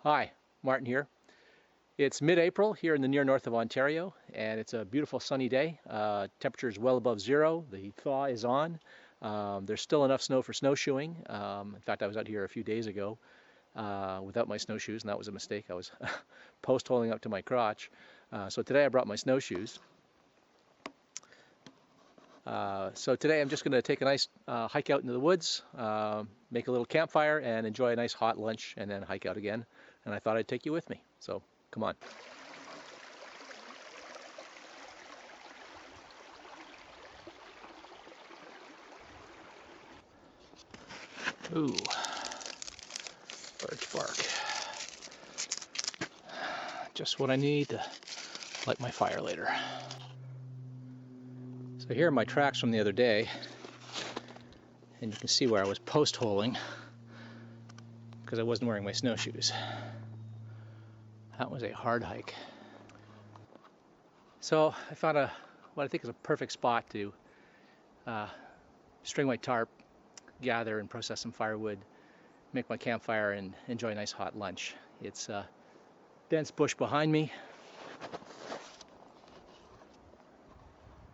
Hi, Martin here. It's mid-April here in the near north of Ontario, and it's a beautiful sunny day. Temperature is well above zero. The thaw is on. There's still enough snow for snowshoeing. In fact, I was out here a few days ago without my snowshoes, and that was a mistake. I was post-holing up to my crotch. So today I brought my snowshoes. So today I'm just going to take a nice hike out into the woods, make a little campfire, and enjoy a nice hot lunch, and then hike out again. And I thought I'd take you with me. So come on. Ooh, birch bark. Just what I need to light my fire later. So here are my tracks from the other day, and you can see where I was post-holing because I wasn't wearing my snowshoes. That was a hard hike. So I found what I think is a perfect spot to string my tarp, gather and process some firewood, make my campfire, and enjoy a nice hot lunch. It's a dense bush behind me.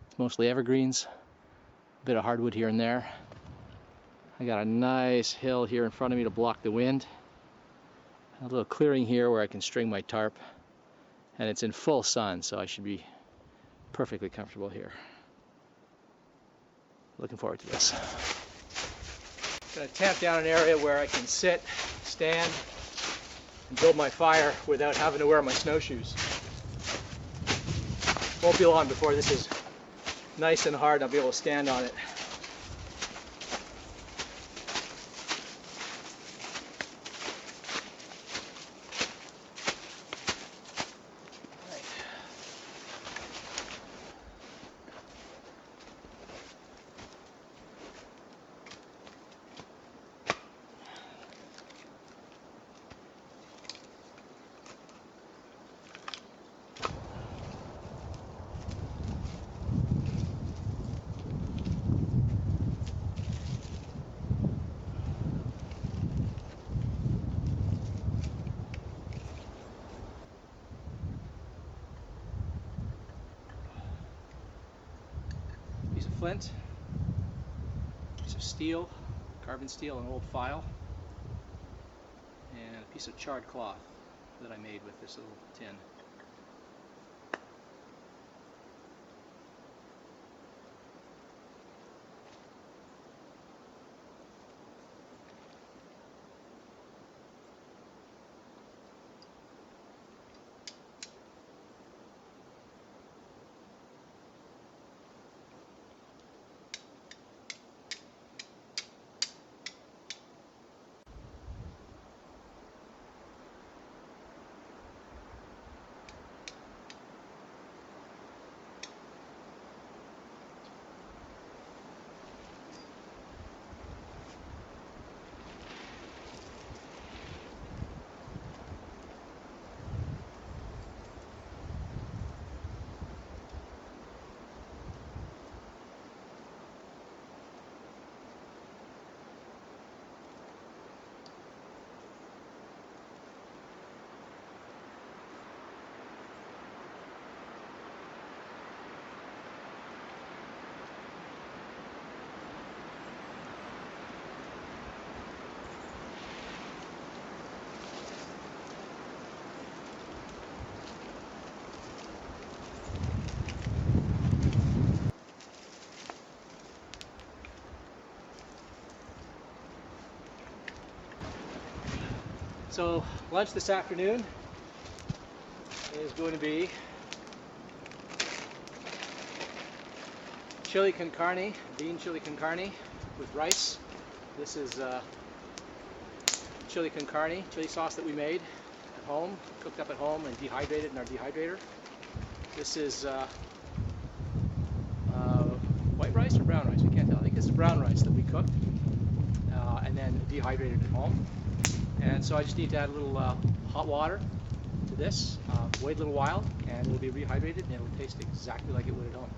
It's mostly evergreens, a bit of hardwood here and there. I got a nice hill here in front of me to block the wind. A little clearing here where I can string my tarp, and it's in full sun, so I should be perfectly comfortable here. Looking forward to this. Gonna tamp down an area where I can sit, stand, and build my fire without having to wear my snowshoes. Won't be long before this is nice and hard and I'll be able to stand on it. Piece of flint, piece of steel, carbon steel, an old file, and a piece of charred cloth that I made with this little tin. So lunch this afternoon is going to be chili con carne, bean chili con carne with rice. This is chili con carne, chili sauce that we made at home, cooked up at home and dehydrated in our dehydrator. This is white rice or brown rice, we can't tell. I think this is brown rice that we cooked and then dehydrated at home. And so I just need to add a little hot water to this, wait a little while, and it will be rehydrated and it will taste exactly like it would at home.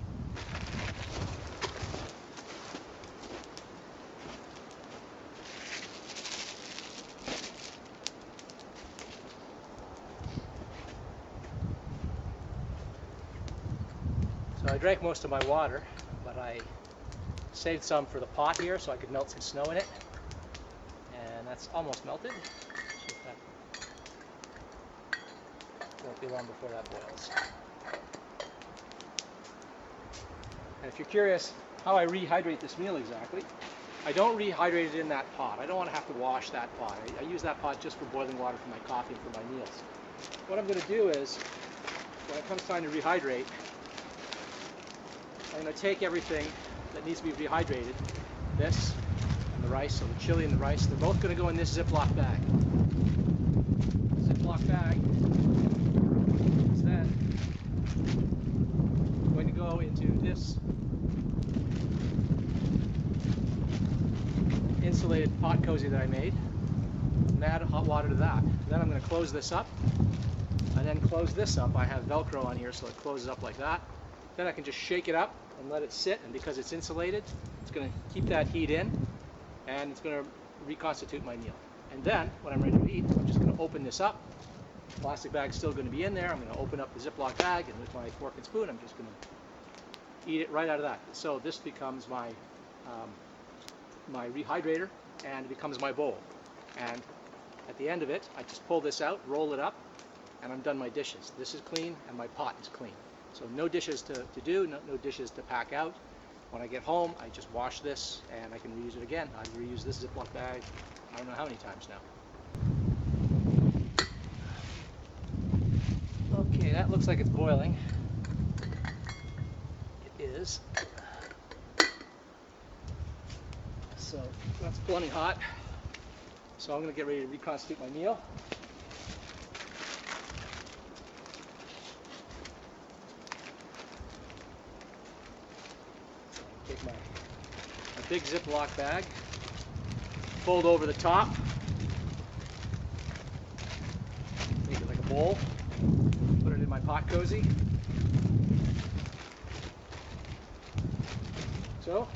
I drank most of my water, but I saved some for the pot here so I could melt some snow in it. And that's almost melted. So that won't be long before that boils. And if you're curious how I rehydrate this meal exactly, I don't rehydrate it in that pot. I don't want to have to wash that pot. I use that pot just for boiling water for my coffee and for my meals. What I'm going to do is, when it comes time to rehydrate, I'm going to take everything that needs to be rehydrated, this and the rice, so the chili and the rice, they're both going to go in this Ziploc bag. The Ziploc bag is then going to go into this insulated pot cozy that I made and add hot water to that. Then I'm going to close this up and then close this up. I have Velcro on here so it closes up like that. Then I can just shake it up and let it sit, and because it's insulated, it's going to keep that heat in and it's going to reconstitute my meal. And then when I'm ready to eat, I'm just going to open this up. The plastic bag's still going to be in there. I'm going to open up the Ziploc bag, and with my fork and spoon I'm just going to eat it right out of that. So this becomes my my rehydrator, and it becomes my bowl. And at the end of it, I just pull this out, roll it up, and I'm done my dishes. This is clean and my pot is clean. So no dishes to do, no dishes to pack out. When I get home, I just wash this and I can reuse it again. I've reused this Ziploc bag I don't know how many times now. Okay, that looks like it's boiling. It is. So that's plenty hot. So I'm going to get ready to reconstitute my meal. So take my big Ziploc bag, fold over the top, make it like a bowl, put it in my pot cozy. So,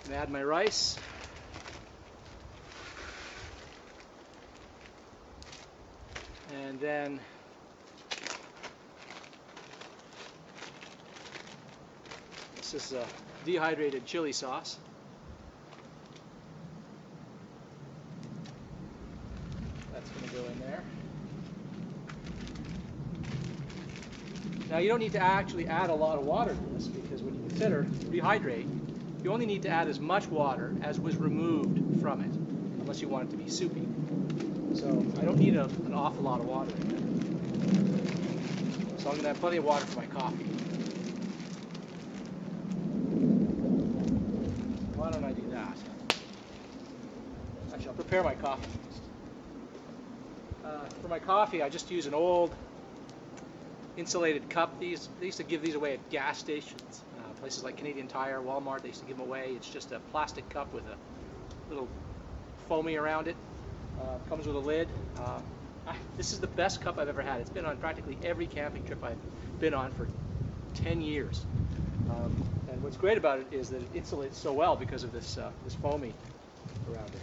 and add my rice. And then this is a dehydrated chili sauce. That's going to go in there. Now you don't need to actually add a lot of water to this, because when you consider rehydrate, you only need to add as much water as was removed from it, unless you want it to be soupy. So I don't need an awful lot of water in there. So I'm going to have plenty of water for my coffee. Why don't I do that? Actually, I'll prepare my coffee first. For my coffee, I just use an old insulated cup. They used to give these away at gas stations. Places like Canadian Tire, Walmart, they used to give them away. It's just a plastic cup with a little foamy around it. Comes with a lid. This is the best cup I've ever had. It's been on practically every camping trip I've been on for 10 years. And what's great about it is that it insulates so well because of this foamy around it.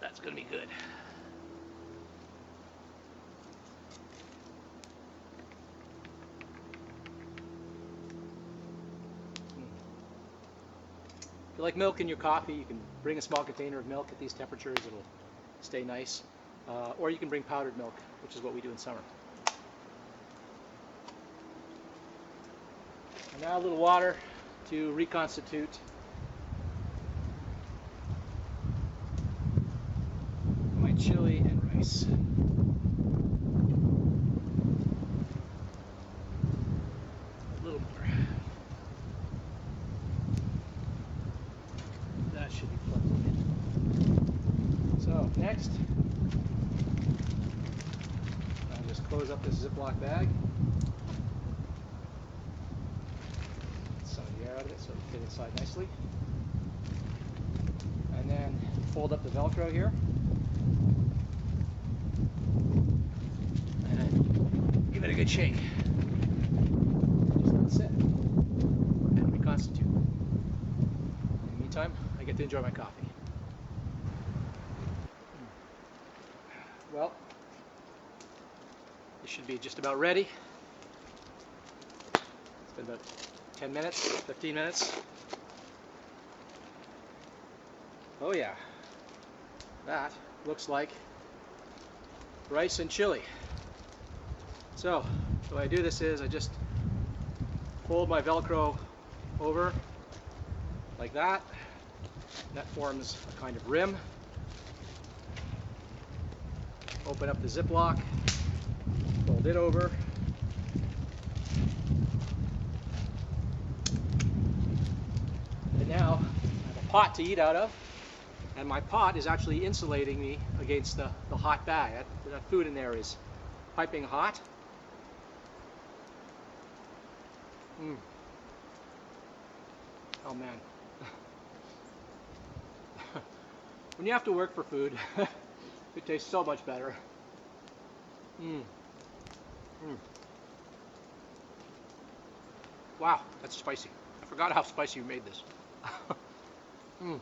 That's going to be good. If you like milk in your coffee, you can bring a small container of milk at these temperatures. It'll stay nice. Or you can bring powdered milk, which is what we do in summer. And now a little water to reconstitute my chili and rice. A little more. That should be plenty. So next, I'll just close up this Ziploc bag. Get some of the air out of it. so it fit inside nicely. And then fold up the Velcro here. And give it a good shake. Just let it sit and reconstitute. In the meantime, I get to enjoy my coffee. Well, this should be just about ready. It's been about 10 minutes, 15 minutes. Oh yeah, that looks like rice and chili. So the way I do this is I just fold my Velcro over like that. And that forms a kind of rim. Open up the Ziploc, fold it over. And now I have a pot to eat out of. And my pot is actually insulating me against the hot bag. That food in there is piping hot. Oh man. When you have to work for food, it tastes so much better. Wow, that's spicy. I forgot how spicy you made this. And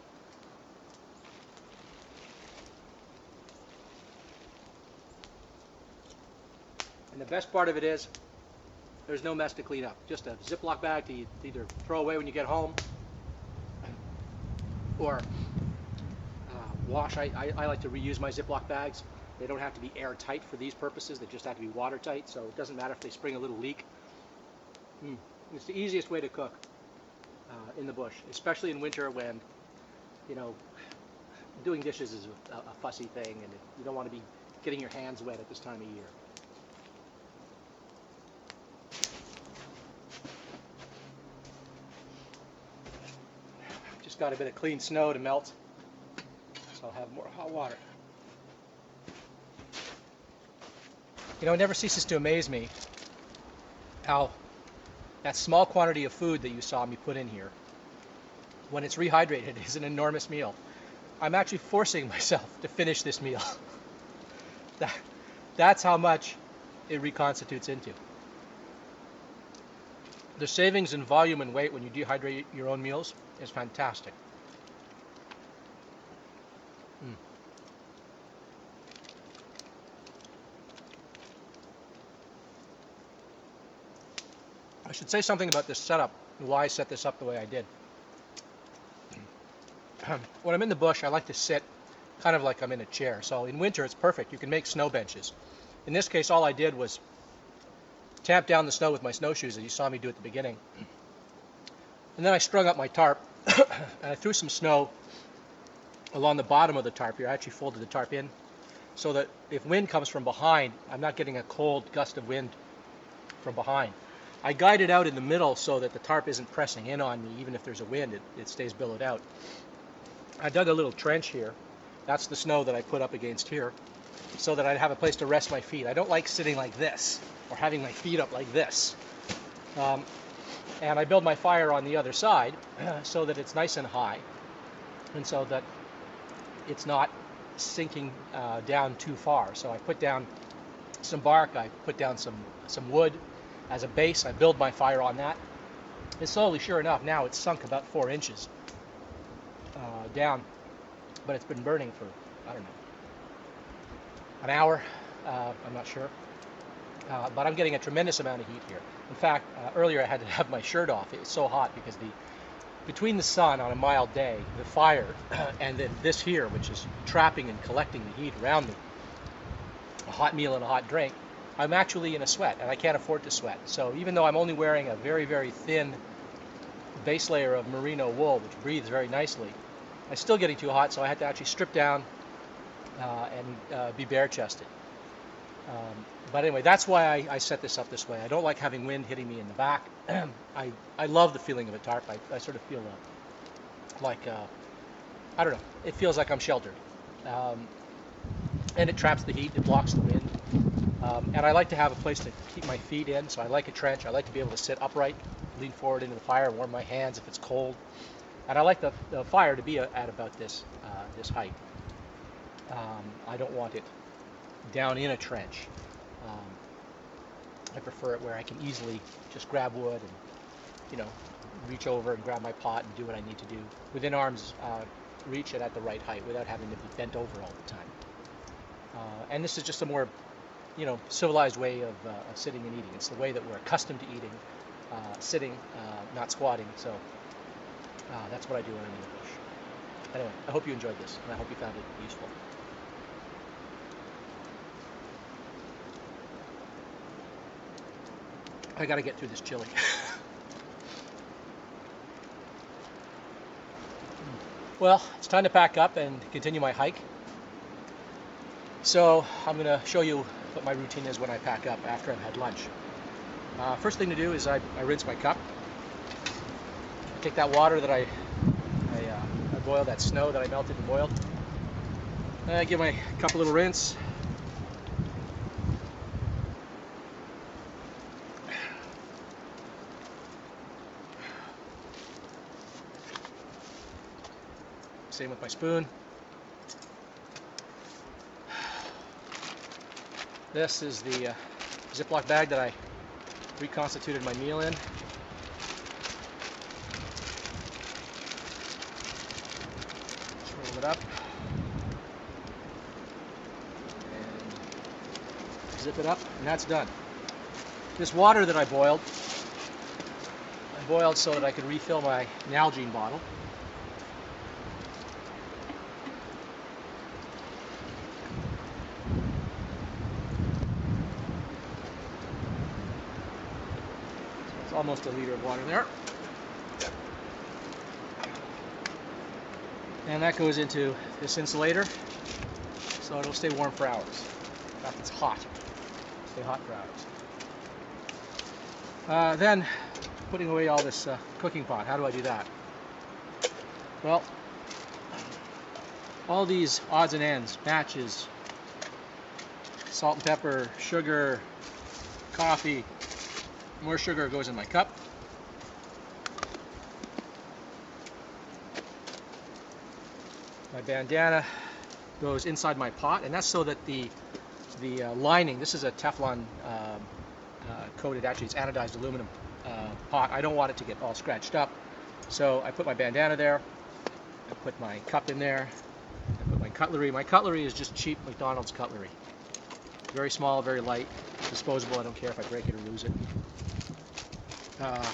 the best part of it is there's no mess to clean up. Just a Ziploc bag to either throw away when you get home or wash. I like to reuse my Ziploc bags. They don't have to be airtight for these purposes. They just have to be watertight, so it doesn't matter if they spring a little leak. It's the easiest way to cook in the bush, especially in winter when, you know, doing dishes is a fussy thing and you don't want to be getting your hands wet at this time of year. Just got a bit of clean snow to melt, so I'll have more hot water. You know, it never ceases to amaze me how that small quantity of food that you saw me put in here, when it's rehydrated, is an enormous meal. I'm actually forcing myself to finish this meal. That's how much it reconstitutes into. The savings in volume and weight when you dehydrate your own meals is fantastic. I should say something about this setup and why I set this up the way I did. When I'm in the bush, I like to sit kind of like I'm in a chair. So in winter, it's perfect. You can make snow benches. In this case, all I did was tamp down the snow with my snowshoes, as you saw me do at the beginning. And then I strung up my tarp, and I threw some snow along the bottom of the tarp here. I actually folded the tarp in so that if wind comes from behind, I'm not getting a cold gust of wind from behind. I guide it out in the middle so that the tarp isn't pressing in on me. Even if there's a wind, it stays billowed out. I dug a little trench here. That's the snow that I put up against here so that I'd have a place to rest my feet. I don't like sitting like this or having my feet up like this. And I build my fire on the other side so that it's nice and high and so that it's not sinking down too far. So I put down some bark, I put down some wood as a base. I build my fire on that. And slowly, sure enough, now it's sunk about 4 inches down, but it's been burning for, I don't know, an hour, I'm not sure. But I'm getting a tremendous amount of heat here. In fact, earlier I had to have my shirt off. It was so hot because between the sun on a mild day, the fire, and then this here, which is trapping and collecting the heat around me, a hot meal and a hot drink, I'm actually in a sweat, and I can't afford to sweat. So even though I'm only wearing a very, very thin base layer of merino wool, which breathes very nicely, I'm still getting too hot, so I had to actually strip down and be bare-chested. But anyway, that's why I set this up this way. I don't like having wind hitting me in the back. I love the feeling of a tarp. I sort of feel like, I don't know, it feels like I'm sheltered. And it traps the heat, it blocks the wind. And I like to have a place to keep my feet in, so I like a trench. I like to be able to sit upright lean forward into the fire and warm my hands if it's cold. And I like the fire to be at about this height. I don't want it down in a trench. I prefer it where I can easily just grab wood and, you know, reach over and grab my pot and do what I need to do within arm's reach and at the right height without having to be bent over all the time. And this is just a more, you know, civilized way of sitting and eating. It's the way that we're accustomed to eating, sitting, not squatting. So that's what I do when I'm in the bush. Anyway, I hope you enjoyed this, and I hope you found it useful. I gotta get through this chili. Well, it's time to pack up and continue my hike. So I'm going to show you what my routine is when I pack up after I've had lunch. First thing to do is I rinse my cup. I take that water that I boiled, that snow that I melted and boiled. I give my cup a little rinse. Same with my spoon. This is the Ziploc bag that I reconstituted my meal in. Just roll it up and zip it up, and that's done. This water that I boiled so that I could refill my Nalgene bottle. Almost a liter of water there. And that goes into this insulator, so it'll stay warm for hours. In fact, it's hot. Stay hot for hours. Then, putting away all this cooking pot. How do I do that? Well, all these odds and ends, matches, salt and pepper, sugar, coffee. More sugar goes in my cup. My bandana goes inside my pot, and that's so that the lining, this is a Teflon coated, actually it's anodized aluminum pot. I don't want it to get all scratched up. So I put my bandana there, I put my cup in there, I put my cutlery. My cutlery is just cheap McDonald's cutlery. Very small, very light, disposable. I don't care if I break it or lose it.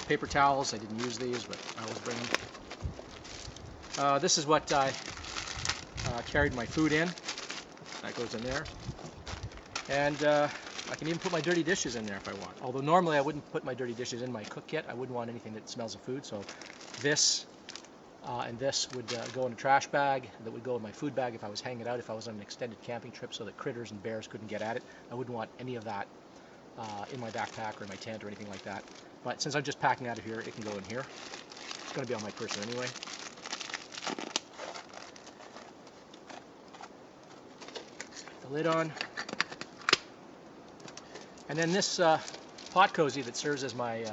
Paper towels, I didn't use these, but I always bring them. This is what I carried my food in. That goes in there. And I can even put my dirty dishes in there if I want. Although normally I wouldn't put my dirty dishes in my cook kit. I wouldn't want anything that smells of food. So this and this would go in a trash bag. That would go in my food bag if I was hanging out, if I was on an extended camping trip so that critters and bears couldn't get at it. I wouldn't want any of that in my backpack or in my tent or anything like that. But since I'm just packing out of here, it can go in here. It's going to be on my person anyway. The lid on. And then this pot cozy that serves as my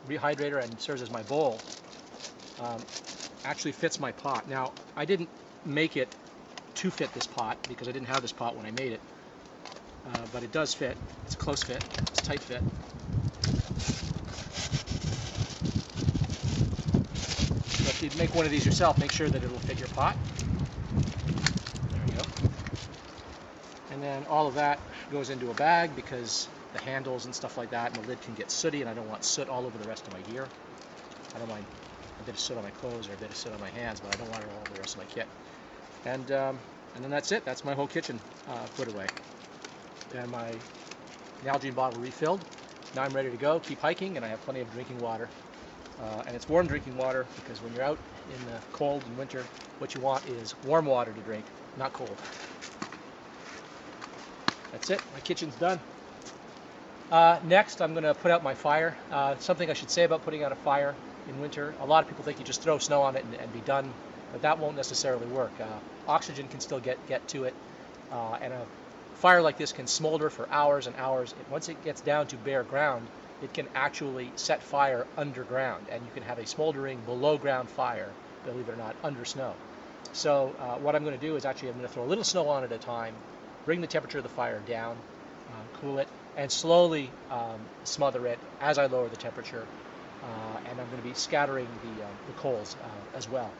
rehydrator and serves as my bowl actually fits my pot. Now, I didn't make it to fit this pot because I didn't have this pot when I made it. But it does fit. It's a close fit. It's a tight fit. So if you make one of these yourself, make sure that it'll fit your pot. There you go. And then all of that goes into a bag because the handles and stuff like that and the lid can get sooty, and I don't want soot all over the rest of my gear. I don't mind a bit of soot on my clothes or a bit of soot on my hands, but I don't want it all over the rest of my kit. And then that's it. That's my whole kitchen put away. And my Nalgene bottle refilled. Now I'm ready to go, keep hiking, and I have plenty of drinking water. And it's warm drinking water because when you're out in the cold and winter, what you want is warm water to drink, not cold. That's it. My kitchen's done. Next, I'm going to put out my fire. Something I should say about putting out a fire in winter. A lot of people think you just throw snow on it and be done, but that won't necessarily work. Oxygen can still get to it, and a fire like this can smolder for hours and hours. Once it gets down to bare ground, it can actually set fire underground, and you can have a smoldering below ground fire, believe it or not, under snow. So what I'm going to do is actually I'm going to throw a little snow on at a time, bring the temperature of the fire down, cool it, and slowly smother it as I lower the temperature. And I'm going to be scattering the coals as well.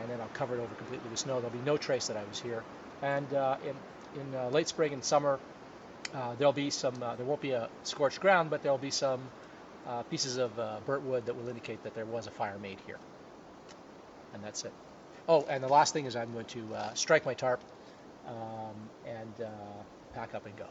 And then I'll cover it over completely with snow. There'll be no trace that I was here. And in late spring and summer, there'll be some. There won't be a scorched ground, but there'll be some pieces of burnt wood that will indicate that there was a fire made here. And that's it. Oh, and the last thing is I'm going to strike my tarp and pack up and go.